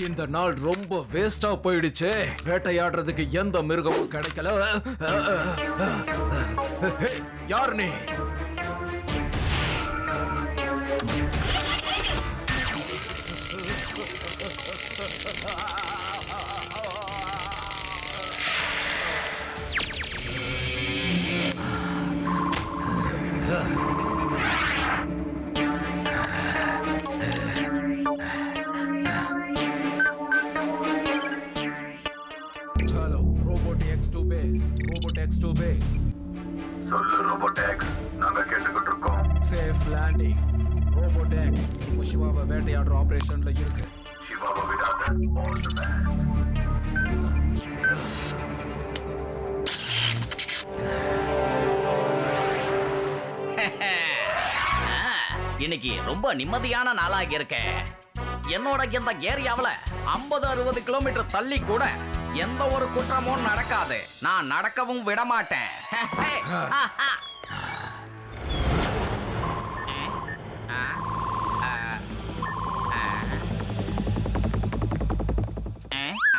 இந்த நாள் ரொம்ப வேஸ்டா போயிடுச்சு. வேட்டையாடுறதுக்கு எந்த மிருகமும் கிடைக்கல. யார் நீ? சொல்லு ரோபோடெக்ஸ், நாங்க கேட்டுக்கிட்டு இருக்கோம். Safe landing. ரோபோடெக்ஸ் இப்போ சிவாவை வேட்டையாடுற ஆபரேஷன்ல இருக்கு. சிவாவை விடாத. All the best. இன்னைக்கு ரொம்ப நிம்மதியான நாளாக இருக்க. என்னோட இந்த ஏரியாவில் 50-60 கிலோமீட்டர் தள்ளி கூட எந்த ஒரு குற்றமும் நடக்காது. நான் நடக்கவும் விட மாட்டேன்.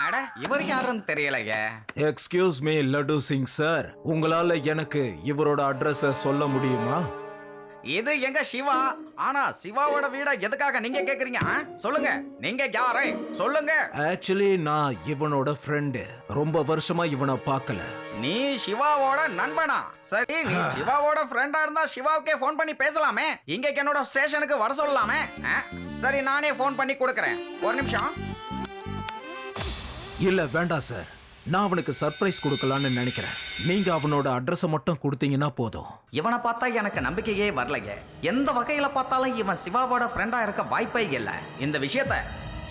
அட, இவர் யாருன்னு தெரியலையே. Excuse me laddu Singh sir, உங்களால எனக்கு இவரோட அட்ரஸ் சொல்ல முடியுமா? இது எங்க சிவா. ஆனா சிவாவோட வீட எதுக்காக நீங்க கேக்குறீங்க? சொல்லுங்க, நீங்க யாரு சொல்லுங்க. ஆக்சுவலி நான் இவனோட ஃப்ரெண்டு. ரொம்ப வருஷமா இவனை பார்க்கல. நீ சிவாவோட நண்பனா? சரி, நீ சிவாவோட ஃப்ரெண்டா இருந்தா சிவாவுக்கே ஃபோன் பண்ணி பேசலாமே. இங்க என்னோட ஸ்டேஷனுக்கு வர சொல்லலாமே. சரி, நானே ஃபோன் பண்ணி கொடுக்கறேன். ஒரு நிமிஷம். இல்ல வேண்டாம் சார், நான் அவனுக்கு சர்ப்ரைஸ் கொடுக்கலான்னு நினைக்கிறேன். நீங்க அவனோட அட்ரஸை மட்டும் கொடுத்தீங்கன்னா போதும். இவனை பார்த்தா எனக்கு நம்பிக்கையே வரலையே. எந்த வகையில பார்த்தாலும் இவன் சிவாவோட ஃப்ரெண்டா இருக்க வாய்ப்பே இல்லை. இந்த விஷயத்த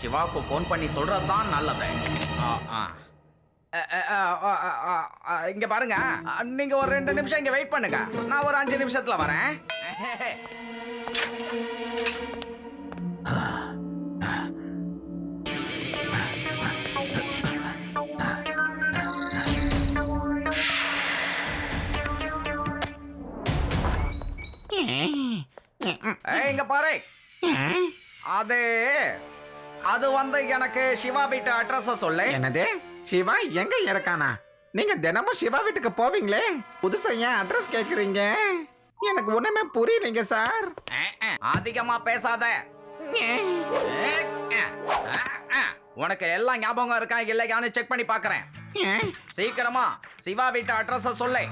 சிவாவுக்கு ஃபோன் பண்ணி சொல்றதுதான் நல்லது. இங்க பாருங்க, நீங்க ஒரு 2 நிமிஷம் இங்க வெயிட் பண்ணுங்க. நான் ஒரு 5 நிமிஷத்துல வரேன். இங்க பாரு, அது வந்து எனக்கு சிவா வீட்டு அட்ரஸ் சொல்லு. என்னது? சிவா எங்க இருக்கானா? நீங்க தினமும் சிவா வீட்டுக்கு போவீங்களே, புதுசா ஏன் அட்ரஸ் கேக்குறீங்க? எனக்கு ஒண்ணுமே புரியலைங்க சார். அதிகமா பேசாத. உனக்கு எல்லாம் ஞாபகம் இருக்கா இல்லையான்னு செக் பண்ணி பாக்குறேன். சீக்கிரமா சிவா வீட்டு அட்ரஸ் சொல்லு.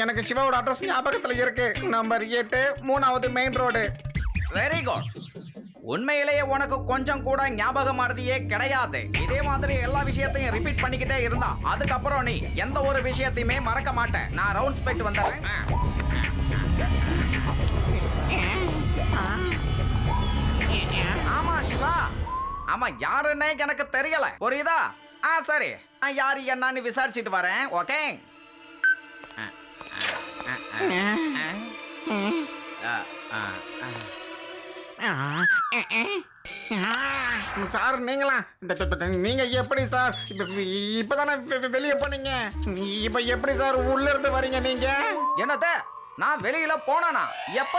எனக்கு சிவாவோட அட்ரஸ் ஞாபகத்துல இருக்கு. நம்பர் 8, 3வது மெயின் ரோடு. Very good. உண்மையிலேயே உனக்கு கொஞ்சம் கூட ஞாபகம் மறதியே கிடையாது. இதே மாதிரி எல்லா விஷயத்தையும் ரிப்பீட் பண்ணிக்கிட்டே இருந்தா அதுக்கப்புறம் நீ எந்த ஒரு விஷயத்தையுமே மறக்க மாட்டேன். நான் ரவுண்ட்ஸ் போயிட்டு வந்துடுறேன். ஆமா சிவா, ஆமா யாருன்னே எனக்கு தெரியல, புரியுதா? சரி, யாரு என்னன்னு விசாரிச்சுட்டு வரேன். ஓகே. சார் நீங்களா? நீங்க எப்படி சார் இப்பதானே வெளியே போனீங்க? இப்ப எப்படி சார் உள்ள இருந்து வரீங்க நீங்க? என்னது? நான் வெளியில போனா எப்ப?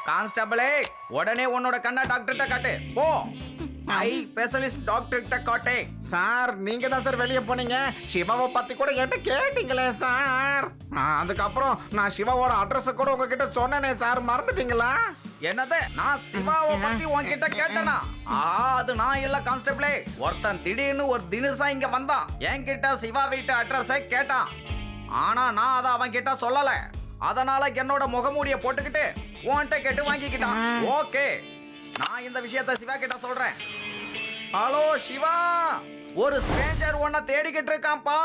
கான்ஸ்டபிளே, உடனே உன்னோட கண்ணை டாக்டர்கிட்ட காட்டு. போ, ஐ ஸ்பெஷலிஸ்ட் டாக்டர்கிட்ட காட்டு. சார் நீங்க தான் சார் வெளியே போனீங்க. சிவாவை பத்தி கூட என்கிட்ட கேட்டீங்களே சார். அதுக்கப்புறம் நான் சிவாவோட அட்ரஸ் கூட உங்ககிட்ட சொன்னேனே சார், மறந்துட்டீங்களா? என்னது? நான் சிவாவை பத்தி உன்கிட்ட கேட்டனா? அது நான் இல்ல கான்ஸ்டபிளே. ஒருத்தன் திடீர்னு ஒரு தினசா இங்க வந்தான். என்கிட்ட சிவா வீட்டு அட்ரஸை கேட்டான். ஆனா நான் அதை அவன் கிட்ட சொல்லல. அதனால என்னோட முகமூடிய போட்டுக்கிட்டு உன்கிட்ட கேட்டு வாங்கிக்கிட்டான். ஓகே, நான் இந்த விஷயத்தை சிவா கிட்ட சொல்றேன். ஹலோ சிவா, ஒரு ஸ்ட்ரேஞ்சர் உன்னை தேடிக்கிட்டு இருக்கான்ப்பா.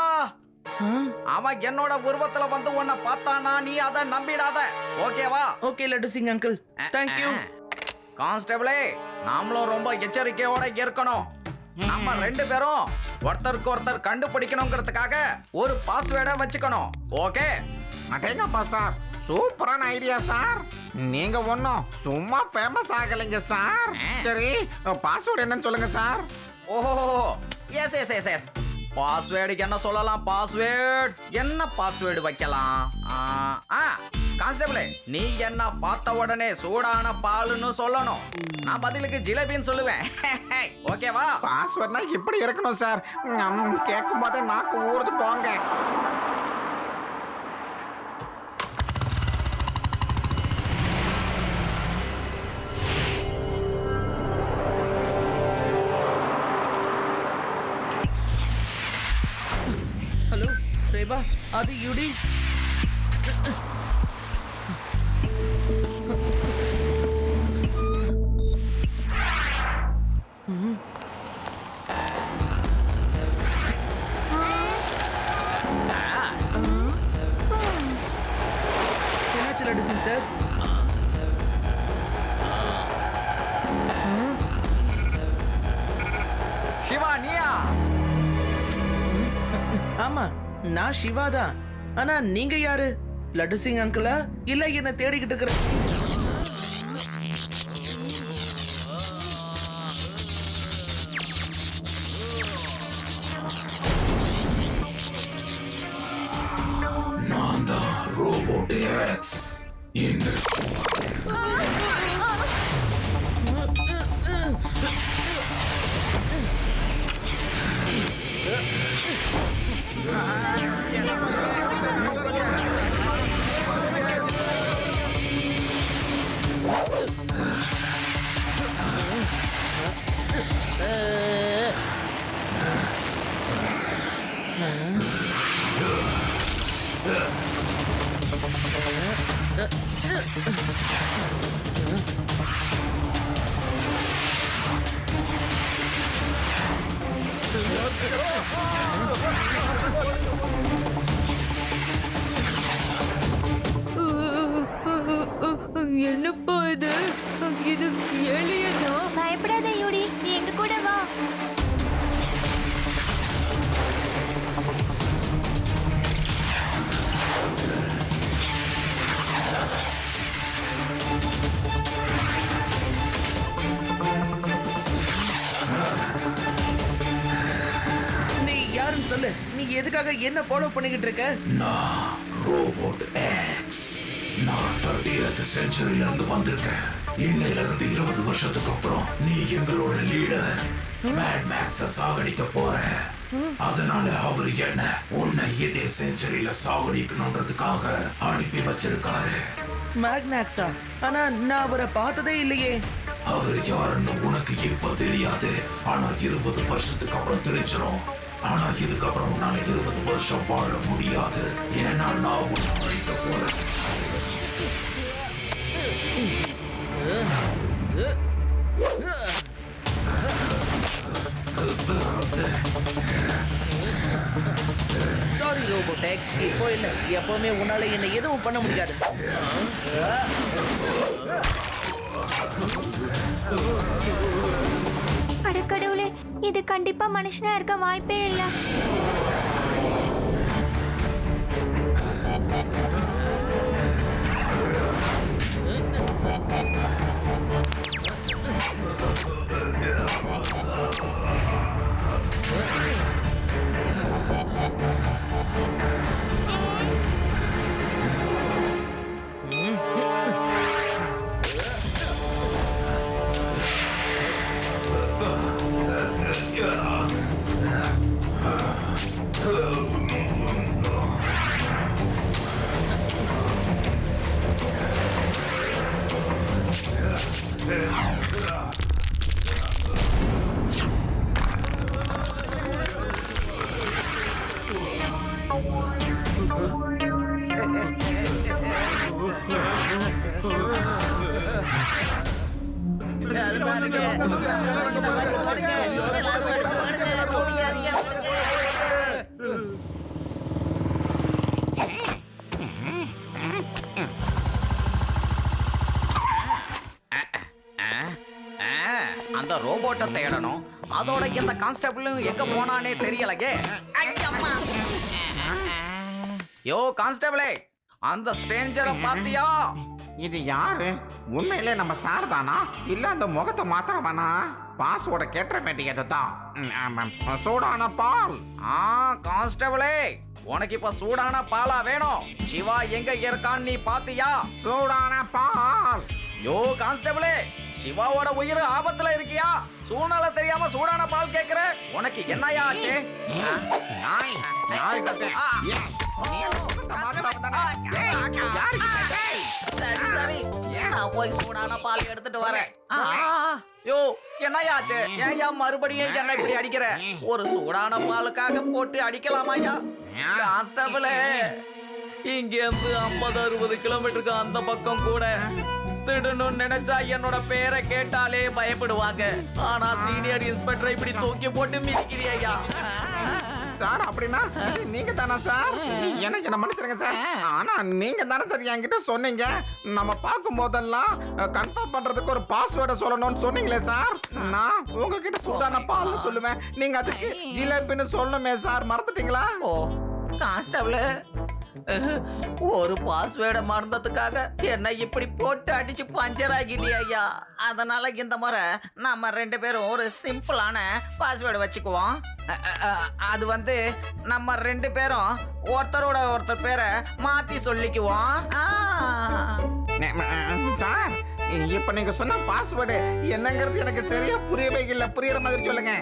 அவன் என்னோட உருவத்துல வந்து உன்னை பார்த்தானா நீ அதை நம்பிடாத. ஓகேவா? Okay Laddu Singh uncle, thank you. கான்ஸ்டபிளே, நாமளும் ரொம்ப எச்சரிக்கையோட இருக்கணும். நம்ம 2 பேரும் ஒருத்தருக்கு ஒருத்தர் கண்டுபிடிக்கணுங்கிறதுக்காக ஒரு பாஸ்வேர்டை வச்சுக்கணும். ஓகே? அடேங்கப்பா சார், சூப்பரான ஐடியா சார். நீங்க ஒன்னும் சும்மா ஃபேமஸ் ஆகலைங்க சார். சரி, பாஸ்வேர்டு என்னன்னு சொல்லுங்க சார். ஓஹோ, எஸ் எஸ் எஸ் எஸ். பாஸ்வேர்டுக்கு என்ன சொல்லலாம்? பாஸ்வேர்டு என்ன பாஸ்வேர்டு வைக்கலாம்? கான்ஸ்டபிளே, நீ என்ன பார்த்த உடனே சூடான பாலுன்னு சொல்லணும். நான் பதிலுக்கு ஜிலேபின்னு சொல்லுவேன். ஓகேவா? பாஸ்வேர்ட்னா இப்படி இருக்கணும் சார். கேட்கும் போதே நாக்கு ஊறுது போங்க. ஹலோ ரேபா, அது யுடி. என்னாச்சு லட்டு சிங் சார்? சிவா, நீயா? ஆமா, நான் சிவா தான். ஆனா நீங்க யாரு? லட்டு சிங் அங்கிளா இல்ல என்ன தேடிக்கிட்டு இருக்கிற? நான் தான் ரோபோட் எக்ஸ். இந்த என்னப்பா இது? இது எலியனா? பயப்படாத யூடி, நீ எங்க கூட வா. நீ யாருன்னு சொல்லு. நீ எதுக்காக என்ன ஃபாலோ பண்ணிக்கிட்டு இருக்க? நான் ரோபோட் எக்ஸ். நான் 30th செஞ்சுரியில இருந்து வந்திருக்கேன். இன்னையில இருந்து 20 வருஷத்துக்கு அப்புறம் நீ எங்களோட லீடர் மேட் மேக்ஸ சாகடிக்க போற. அதனால அவரு என்ன உன்னை இதே செஞ்சுரியில சாகடிக்கணும்ன்றதுக்காக அனுப்பி வச்சிருக்காரு. மேக்னாக்ஸா? ஆனா நான் அவரை பார்த்ததே இல்லையே. அவரு யாருன்னு உனக்கு இப்ப தெரியாது. ஆனா 20 வருஷத்துக்கு அப்புறம் தெரிஞ்சிடும். ஆனா இதுக்கப்புறம் உன்னால 20 வருஷம் வாழ முடியாது. ஏன்னா நான் உன்னை அழிக்க போறேன். சாரி ரோபோடெக்ஸ், இப்போ இல்ல, எப்பவுமே உன்னால என்ன எதுவும் பண்ண முடியாது. அடக்கடவுளே, இது கண்டிப்பா மனுஷனா இருக்க வாய்ப்பே இல்ல. அந்த ரோபோட்டை தேடணும். அதோட இந்த கான்ஸ்டபிளும் எங்க போனானே தெரியலையே. ஐயம்மா. யோ கான்ஸ்டபிளே, அந்த ஸ்ட்ரேஞ்சரை பாத்தியா? இது யாரு? உண்மையிலே நம்ம சார் தானா இல்ல அந்த முகத்தை மாத்திரமானா? பாஸ்வோட கேட்ட வேண்டியது தான். சூடான பால். கான்ஸ்டபிளே, உனக்கு இப்ப சூடான பாலா வேணும். சிவா எங்க இருக்கான்னு நீ பாத்தியா? சூடான பால். யோ கான்ஸ்டபிளே, சிவாவோட உயிர் ஆபத்துல இருக்கியா? சூழ்நிலை தெரியாம சூடான பால் கேக்குற? உனக்கு என்னையா ஆச்சு? நாய் நாய் கத்து. ஏய், நீ என்ன உட்கார்ந்த மாதிரி வந்தானே? ஏய், யாருக்கு கத்து? சரி சரி, நான் போய் சூடான பால் எடுத்துட்டு வரேன். யோ என்னையா ஆச்சு? ஏன்யா மறுபடியும் என்ன இப்படி அடிக்கிற? ஒரு சூடான பாலுக்காக போட்டு அடிக்கலாமாயா? கான்ஸ்டபிளே, இங்க இருந்து 50-60 கிலோமீட்டருக்கு அந்த பக்கம் கூட திடணும்னு நினைச்சா என்னோட பேரை கேட்டாலே பயப்படுவாங்க. ஆனா சீனியர் இன்ஸ்பெக்டர் இப்படி தூக்கி போட்டு மிதிக்கிறியா? சார் அப்படின்னா நீங்க தானா சார்? எனக்கு என்ன மன்னிச்சிருங்க சார். ஆனா நீங்க தானே சார் என்கிட்ட சொன்னீங்க நம்ம பார்க்கும் போதெல்லாம் கன்ஃபார்ம் பண்றதுக்கு ஒரு பாஸ்வேர்டை சொல்லணும்னு சொன்னீங்களே சார். நான் உங்ககிட்ட சூடான பால்னு சொல்லுவேன், நீங்க அதுக்கு ஜிலேபின்னு சொல்லணுமே சார், மறந்துட்டீங்களா? ஓ கான்ஸ்டபிள், ஒரு பாஸ்வேர்டை மறந்ததுக்காக என்ன இப்படி போட்டு அடிச்சு பஞ்சர் ஆகிட்டியா? அதனால இந்த முறை நம்ம 2 பேரும் ஒரு சிம்பிளான பாஸ்வேர்டு வச்சுக்குவோம். அது வந்து நம்ம 2 பேரும் ஒருத்தரோட ஒருத்தர் பேரை மாத்தி சொல்லிக்குவோம். சார் இப்ப நீங்க சொன்ன பாஸ்வேர்டு என்னங்கிறது எனக்கு சரியா புரியவே இல்லை. புரியுற மாதிரி சொல்லுங்க.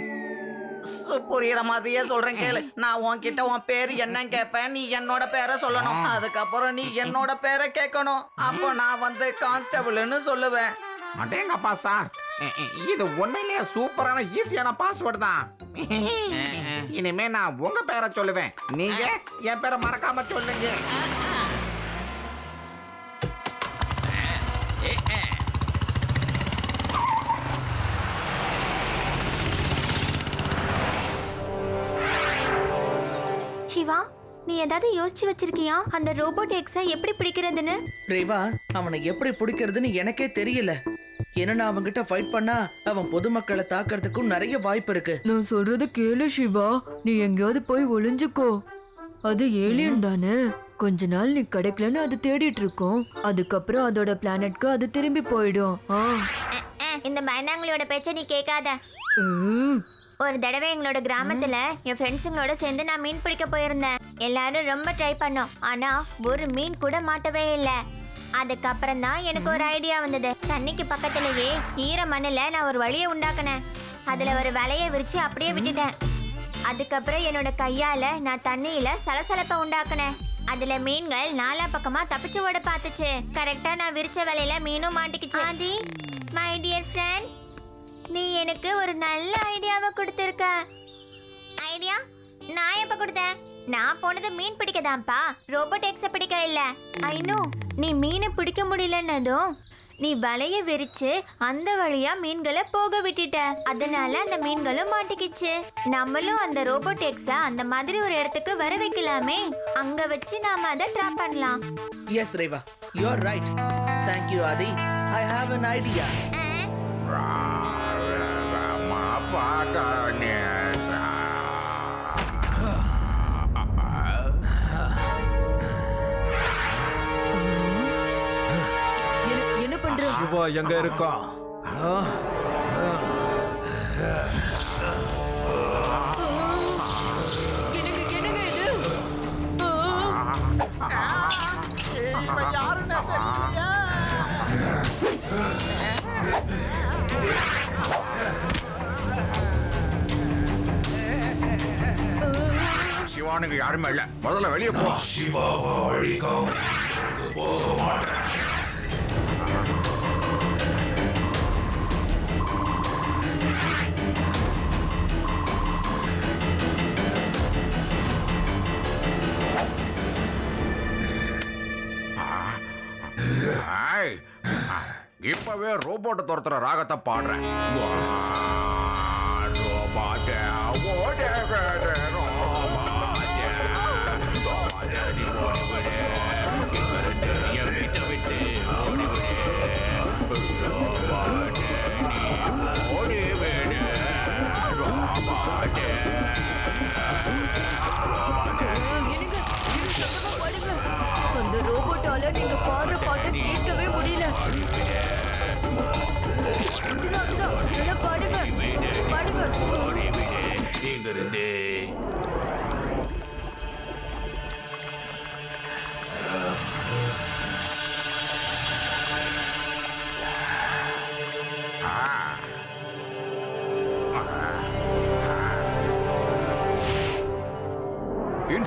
புரியுற மாதிரியே சொல்றேன் கேளு. நான் உன்கிட்ட உன் பேர் என்னன்னு கேட்பேன், நீ என்னோட பேரை சொல்லணும். அதுக்கப்புறம் நீ என்னோட பேரை கேட்கணும். அப்போ நான் வந்து கான்ஸ்டபிள்னு சொல்லுவேன். அடேங்கப்பா சார், இது உண்மையிலேயே சூப்பரான ஈஸியான பாஸ்வேர்டு தான். இனிமே நான் உங்க பேரை சொல்லுவேன், நீங்க என் பேரை மறக்காம சொல்லுங்க. சிவா, நீ ஏதாவது யோசிச்சு வச்சிருக்கியா அந்த ரோபோட் எக்ஸை எப்படி பிடிக்கிறதுன்னு? ரேவா, அவனை எப்படி பிடிக்கிறதுன்னு எனக்கே தெரியல. ஏன்னா அவன்கிட்ட ஃபைட் பண்ணா அவன் பொதுமக்களை தாக்குறதுக்கும் நிறைய வாய்ப்பு இருக்கு. நான் சொல்றத கேளு சிவா, நீ எங்கேயாவது போய் ஒளிஞ்சுக்கோ. அது ஏலியன் தானே, கொஞ்ச நாள் நீ கிடைக்கலன்னு அது தேடிட்டு இருக்கோம். அதுக்கப்புறம் அதோட பிளானட்க்கு அது திரும்பி போயிடும். இந்த பயந்தாங்களோட பேச்ச நீ கேட்காத. ஒரு தடவை எங்களோட கிராமத்துல என் ஃப்ரெண்ட்ஸுங்களோட சேர்ந்து நான் மீன் பிடிக்க போயிருந்தேன். எல்லாரும் ரொம்ப ட்ரை பண்ணோம், ஆனா ஒரு மீன் கூட மாட்டவே இல்லை. அதுக்கப்புறம் தான் எனக்கு ஒரு ஐடியா வந்தது. தண்ணிக்கு பக்கத்துலயே ஈர மண்ணுல நான் ஒரு வழியை உண்டாக்குனேன். அதுல ஒரு வலையை விரிச்சு அப்படியே விட்டுட்டேன். அதுக்கப்புறம் என்னோட கையால நான் தண்ணியில சலசலப்பை உண்டாக்குனேன். அதுல மீன்கள் நாலா பக்கமா தப்பிச்சு ஓட பார்த்துச்சு. கரெக்டா நான் விரிச்ச வலையில மீனும் மாட்டிக்கிச்சு. ஆதி, மை டியர் ஃப்ரெண்ட், நீ எனக்கு ஒரு நல்ல ஐடியாவை கொடுத்துருக்க. ஐடியா? நான் எப்ப கொடுத்தேன்? நான் போனது மீன் பிடிக்கதான்ப்பா, ரோபோட் எக்ஸ பிடிக்க இல்ல. ஐ நோ, நீ மீனை பிடிக்க முடியலன்னதும் நீ வலைய விரிச்சு அந்த வழியா மீன்களை போக விட்டுட்ட. அதனால அந்த மீன்களும் மாட்டிக்கிச்சு. நம்மளும் அந்த ரோபோட் எக்ஸ அந்த மாதிரி ஒரு இடத்துக்கு வர வைக்கலாமே. அங்க வச்சு நாம அதை ட்ராப் பண்ணலாம். Yes Reva, you are right. Thank you Aadhi. I have an idea. என்ன பண்ற? சிவா எங்க இருக்கான்? என்னங்க இது? இவன் யாருன்னு தெரியலையே. சிவானுக்கு யாருமே இல்ல, முதல்ல வெளியே போ. சிவாவை அழிக்காம போக மாட்டேன். இப்பவே ரோபோட்டை துரத்துற ராகத்தை பாடுறேன். அந்த ரோபோட்டால நீங்க பாடுற பாட்டை கேட்கவே முடியல. நல்லா பாடுங்க பாடுங்க.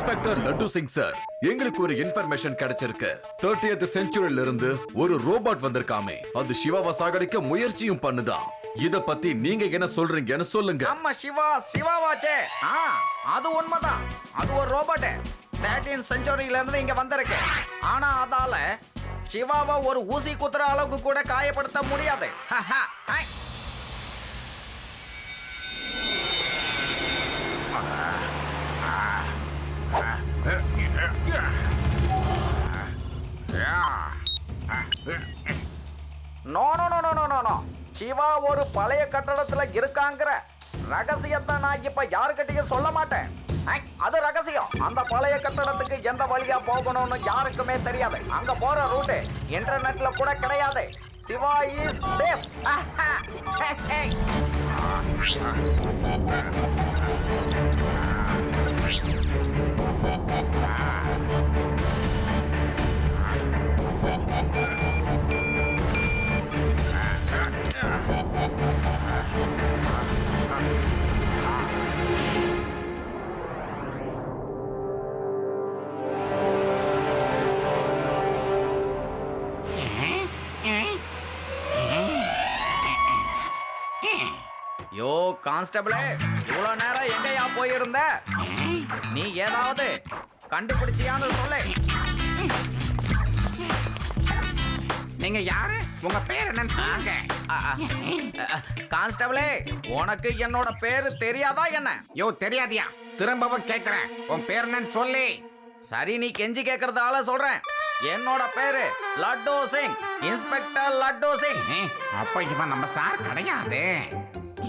இன்ஸ்பெக்டர் லட்டு சிங் சார், எங்களுக்கு ஒரு இன்ஃபர்மேஷன் கிடைச்சிருக்கு. 30th செஞ்சுரியில இருந்து ஒரு ரோபோட் வந்திருக்காமே, அது சிவாவை சாகடிக்க முயற்சியும் பண்ணுதா. இத பத்தி நீங்க என்ன சொல்றீங்கன்னு சொல்லுங்க. நம்ம சிவாவாச்சே. அது உண்மைதான். அது ஒரு ரோபோட் 13th செஞ்சுரியில இருந்து இங்க வந்திருக்கு. ஆனா அதால சிவாவை ஒரு ஊசி குத்துற அளவுக்கு கூட காயப்படுத்த முடியாது. No no no no no no Siva ஒரு பழைய கட்டடத்துல இருக்காங்கிற ரகசியத்தை நான் இப்ப யாருக்கிட்டையும் சொல்ல மாட்டேன். அது ரகசியம். அந்த பழைய கட்டடத்துக்கு எந்த வழியா போகணும்னு யாருக்குமே தெரியாது. அங்க போற ரூட் இன்டர்நெட்ல கூட கிடையாது. Shiva is safe. யோ கான்ஸ்டபிளே, இவ்வளவு நேரம் எங்கயா போயிருந்த? நீ ஏதாவது கண்டுபிடிச்சியான்னு சொல்லு. நீங்க யாரு? உங்க பேர் என்னன்னு சொல்லுங்க. கான்ஸ்டபிளே, உனக்கு என்னோட பேரு தெரியாதா என்ன? யோ தெரியாதியா? திரும்பவும் கேக்குறேன், உன் பேர் என்னன்னு சொல்லி. சரி, நீ கெஞ்சி கேக்குறதால சொல்றேன். என்னோட பேரு லட்டு சிங், இன்ஸ்பெக்டர் லட்டு சிங். அப்ப இவன் நம்ம சார் கிடையாது.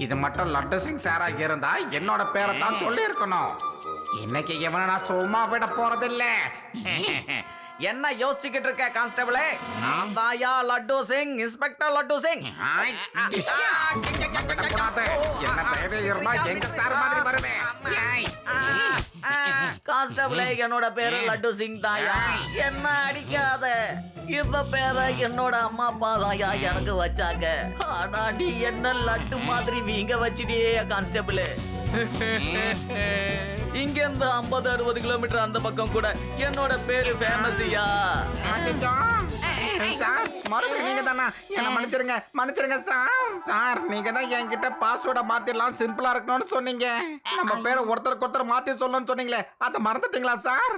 இது மட்டும் லட்டு சிங் சாரா இருந்தா என்னோட பேரை தான் சொல்லி இருக்கணும். இன்னைக்கு இவனை நான் சும்மா விட போறதில்ல. என்ன யோசிச்சுக்கிட்டு இருக்க கான்ஸ்டபிளே? நான் தாயா லட்டு சிங், இன்ஸ்பெக்டர் லட்டு சிங். என்ன பேரே இருந்தா எங்க சார் மாதிரி வருவேன். கான்ஸ்டபிளே, என்னோட பேரு லட்டு சிங் தாயா. என்ன அடிக்காத. இந்த பேரை என்னோட அம்மா அப்பா தாயா எனக்கு வச்சாங்க. ஆனா நீ என்ன லட்டு மாதிரி வீங்க வச்சிட்டியே கான்ஸ்டபிள். இங்க இருந்து 50-60 கிலோமீட்டர் அந்த பக்கம் கூட என்னோட பேரு ஃபேமஸ்யா. சார், மறுபடியும் நீங்க தானா? என்ன மன்னிச்சிருங்க சார். சார், நீங்க தான் என்கிட்ட பாஸ்வேர்டை மாத்திடலாம், சிம்பிளா இருக்கணும்னு சொன்னீங்க. நம்ம பேரை ஒருத்தருக்கு ஒருத்தர் மாத்தி சொல்லணும்னு சொன்னீங்களே, அதை மறந்துட்டீங்களா சார்?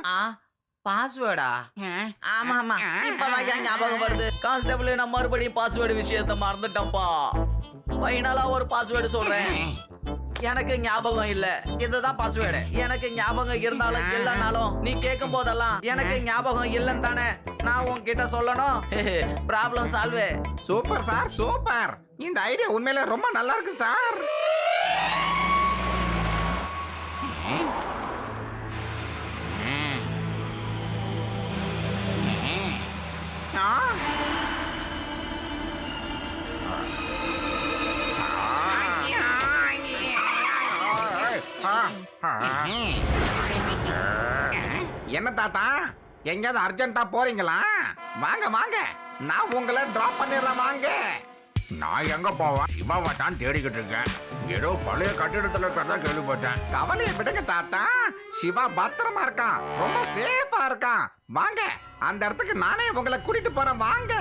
பாஸ்வேர்டா? ஆமா ஆமா, இப்பதான் ஞாபகம் வருது கான்ஸ்டபிள். நான் மறுபடியும் பாஸ்வேர்டு விஷயத்தை மறந்துட்டேன்ப்பா. ஃபைனலா ஒரு பாஸ்வேர்டு சொல்றேன். எனக்கு ஞாபகம் இல்ல. இதுதான் பாஸ்வேர்டு. எனக்கு ஞாபகம் இருந்தாலும் இல்லைனாலும் நீ கேட்கும் போதெல்லாம் எனக்கு ஞாபகம் இல்லைன்னு தானே நான் உன்கிட்ட சொல்லணும். Problem solve. Super sir, super. இந்த ஐடியா உண்மையில ரொம்ப நல்லா இருக்கு சார். என்ன தாத்தா, எங்கயாவது அர்ஜென்ட்டா போறீங்களா? வாங்க வாங்க, நான் உங்களை டிராப் பண்ணிடலாம். வாங்க. நான் எங்க போவேன்? சிவாவை தான் தேடிக்கிட்டு இருக்கேன். ஏதோ பழைய கட்டிடத்துல இருக்கிறதா கேள்விப்பட்டேன். கவலையை விடுங்க தாத்தா, சிவா பத்திரமா இருக்கான், ரொம்ப சேஃபா இருக்கான். வாங்க, அந்த இடத்துக்கு நானே உங்களை கூட்டிட்டு போறேன். வாங்க.